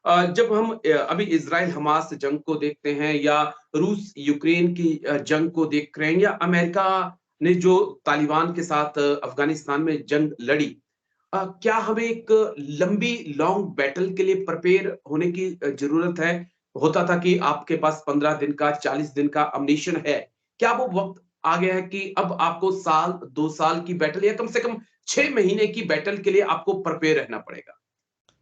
जब हम अभी इज़राइल हमास जंग को देखते हैं या रूस यूक्रेन की जंग को देख रहे हैं या अमेरिका ने जो तालिबान के साथ अफ़गानिस्तान में जंग लड़ी, क्या हमें एक लंबी लॉन्ग बैटल के लिए प्रिपेयर होने की ज़रूरत है? होता था कि आपके पास 15 दिन का, 40 दिन का अम्munition है। क्या वो वक़्त आ गया है कि अब आपको साल, 2 साल की बैटल या कम से कम 6 महीने की बैटल के लिए आपको प्रिपेयर रहना पड़ेगा?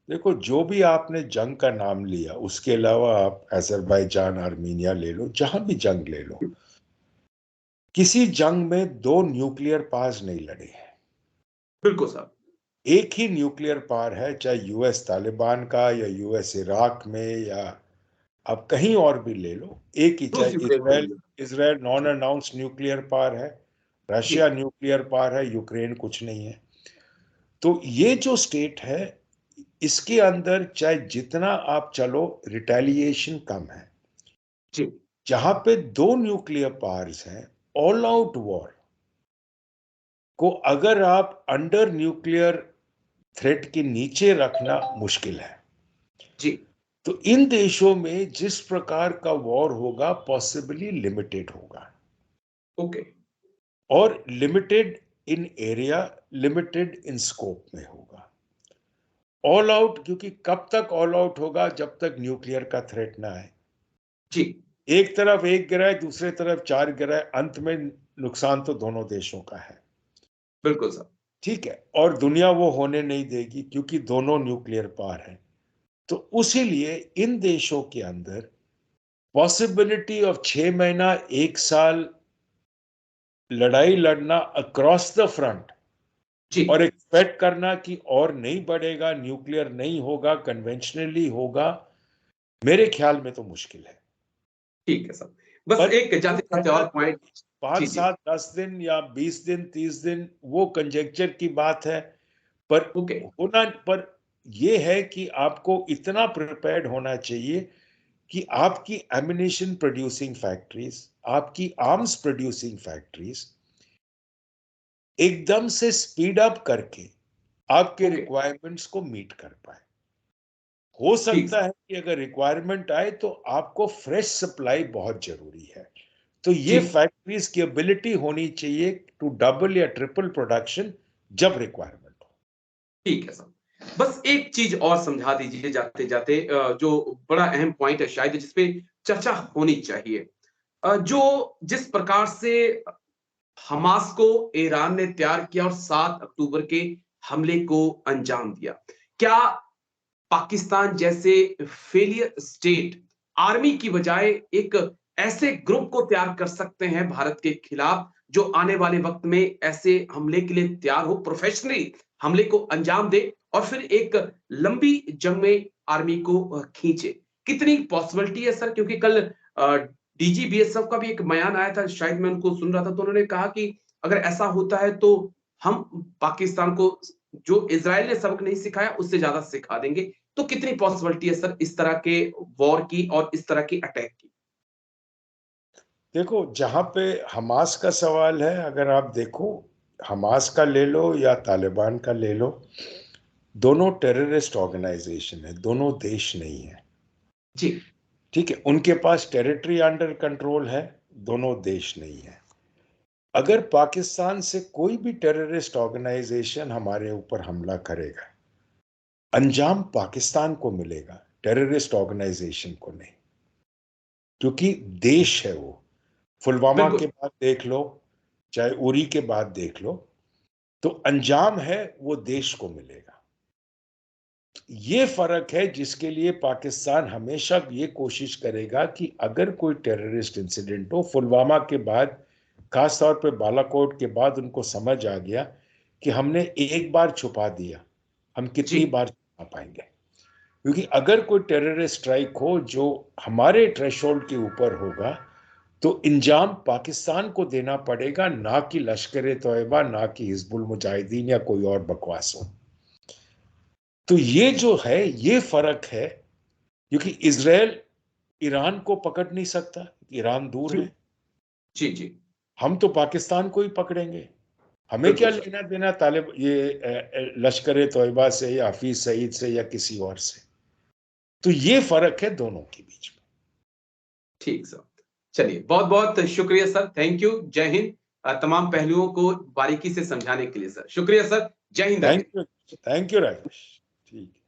देखो, जो भी आपने जंग का नाम लिया, उसके अलावा आप अज़रबैजान, आर्मीनिया ले लो, जहां भी जंग ले लो, किसी जंग में दो न्यूक्लियर पावर्स नहीं लड़े हैं। बिल्कुल साहब। एक ही न्यूक्लियर पावर है, चाहे यूएस तालिबान का या यूएस इराक में या आप कहीं और भी ले लो, एक ही, चाहे रूस यूक्रेन को ले इसराइल लो। इसराइल नॉन जी, अनाउंस न्यूक्लियर पावर है, जी, रशिया न्यूक्लियर पावर है, यूक्रेन कुछ नहीं है। तो ये जो स्टेट है, इसके अंदर चाहे जितना आप चलो, रिटेलिएशन कम है। जी, जहां पे दो न्यूक्लियर पावर्स हैं, ऑल आउट वॉर को अगर आप अंडर न्यूक्लियर थ्रेट के नीचे रखना मुश्किल है। जी, तो इन देशों में जिस प्रकार का वॉर होगा, पॉसिबली लिमिटेड होगा, ओके, और limited in area, limited in scope में होगा। ऑल आउट, क्योंकि कब तक ऑल आउट होगा? जब तक न्यूक्लियर का थ्रेट ना आए। जी, एक तरफ एक गिराए, दूसरे तरफ चार गिराए, अंत में नुकसान तो दोनों देशों का है। बिल्कुल साहब। ठीक है, और दुनिया वो होने नहीं देगी, क्योंकि दोनों न्यूक्लियर पावर हैं। तो उसी लिए इन देशों के अंदर पॉसिबिलिटी ऑफ 6 महीना, 1 साल लड़ाई लड़ना अक्रॉस द फ्रंट, जी, और एक्सपेक्ट करना कि और नहीं बढ़ेगा, न्यूक्लियर नहीं होगा, कन्वेंशनली होगा, मेरे ख्याल में तो मुश्किल है। ठीक है साहब। बस पर एक हो जाते-जाते सकता और है पॉइंट। पांच जी, जी, सात 10 दिन या 20 दिन, 30 दिन, वो कंजेक्चर की बात है। पर ओके, होना पर यह है कि आपको इतना प्रिपेयर्ड होना चाहिए कि आपकी एमिनेशन प्रोड्यूसिंग फैक्ट्रीज, आपकी आर्म्स प्रोड्यूसिंग फैक्ट्रीज एकदम से स्पीड अप करके आपके ओके, रिक्वायरमेंट्स को मीट कर पाए। हो ठीक सकता साहब। है कि अगर रिक्वायरमेंट आए तो आपको फ्रेश सप्लाई बहुत जरूरी है। तो ये जी, फैक्ट्रीज की एबिलिटी होनी चाहिए टू डबल या ट्रिपल प्रोडक्शन जब रिक्वायरमेंट हो। ठीक है साहब। बस एक चीज़ और समझा दीजिए जाते-जाते, जो बड़ा अहम पॉइंट है शायद जिस पे चर्चा होनी चाहिए। जो जिस प्रकार से हमास को ईरान ने तैयार किया और 7 अक्टूबर के हमले को अंजाम दिया। क्या पाकिस्तान जैसे फेलियर स्टेट आर्मी की बजाय एक ऐसे ग्रुप को तैयार कर सकते हैं भारत के खिलाफ जो आने वाले वक्त में ऐसे हमले के लिए तैयार हो, प्रोफेशनली हमले को अंजाम दे और फिर एक लंबी जंग में आर्मी को खींचे? कितनी पॉसिबिलिटी है सर? क्योंकि कल डीजी बीएसएफ का भी एक बयान आया था, शायद मैं उनको सुन रहा था, तो उन्होंने कहा कि अगर ऐसा होता है तो हम पाकिस्तान को जो इज़राइल ने सबक नहीं सिखाया उससे ज़्यादा सिखा देंगे। तो कितनी पॉसिबिलिटी है सर इस तरह के वॉर की और इस तरह की अटैक की? देखो, जहां पे हमास का सवाल है, अगर आप देखो, हमास का ले लो या तालिबान का ले लो, दोनों टेररिस्ट ऑर्गेनाइजेशन है, दोनों देश नहीं है। जी, ठीक है, उनके पास टेरिटरी अंडर कंट्रोल है, दोनों देश नहीं है। अगर पाकिस्तान से कोई भी टेररिस्ट ऑर्गेनाइजेशन हमारे ऊपर हमला करेगा, अंजाम पाकिस्तान को मिलेगा, टेररिस्ट ऑर्गेनाइजेशन को नहीं, क्योंकि देश है वो। पुलवामा बिल्कुल। के बाद देख लो, चाहे उरी के बाद देख लो, तो अंजाम है वो देश को मिलेगा। ये फर्क है जिसके लिए पाकिस्तान हमेशा ये कोशिश करेगा कि अगर कोई टेररिस्ट इंसिडेंट हो, पुलवामा के बाद, खास तौर पे बालाकोट के बाद, उनको समझ आ गया कि हमने एक बार छुपा दिया, हम जी, कितनी बार छुपा पाएंगे। क्योंकि अगर कोई टेररिस्ट स्ट्राइक हो जो हमारे थ्रेशोल्ड के ऊपर होगा, तो इंजाम पाकिस्तान को देना पड़ेगा, ना कि लश्कर तोयबा, ना कि हिजबुल मुजाहिदीन या कोई और बकवास हो। तो ये जो है, ये फर्क है, क्योंकि इसराइल ईरान को पकड़ नहीं सकता, ईरान दूर जी, है। जी, जी। हम तो पाकिस्तान को ही पकड़ेंगे। हमें क्या बिल्कुल सर। लेना देना तालिब ये लश्कर तोयबा से या हफीज सईद से या किसी और से। तो ये फर्क है दोनों के बीच में। ठीक सर, चलिए बहुत बहुत शुक्रिया सर, थैंक यू, जय हिंद। तमाम पहलुओं को बारीकी से समझाने के लिए सर, शुक्रिया सर, जय हिंद। Thank you Rakesh. ठीक है।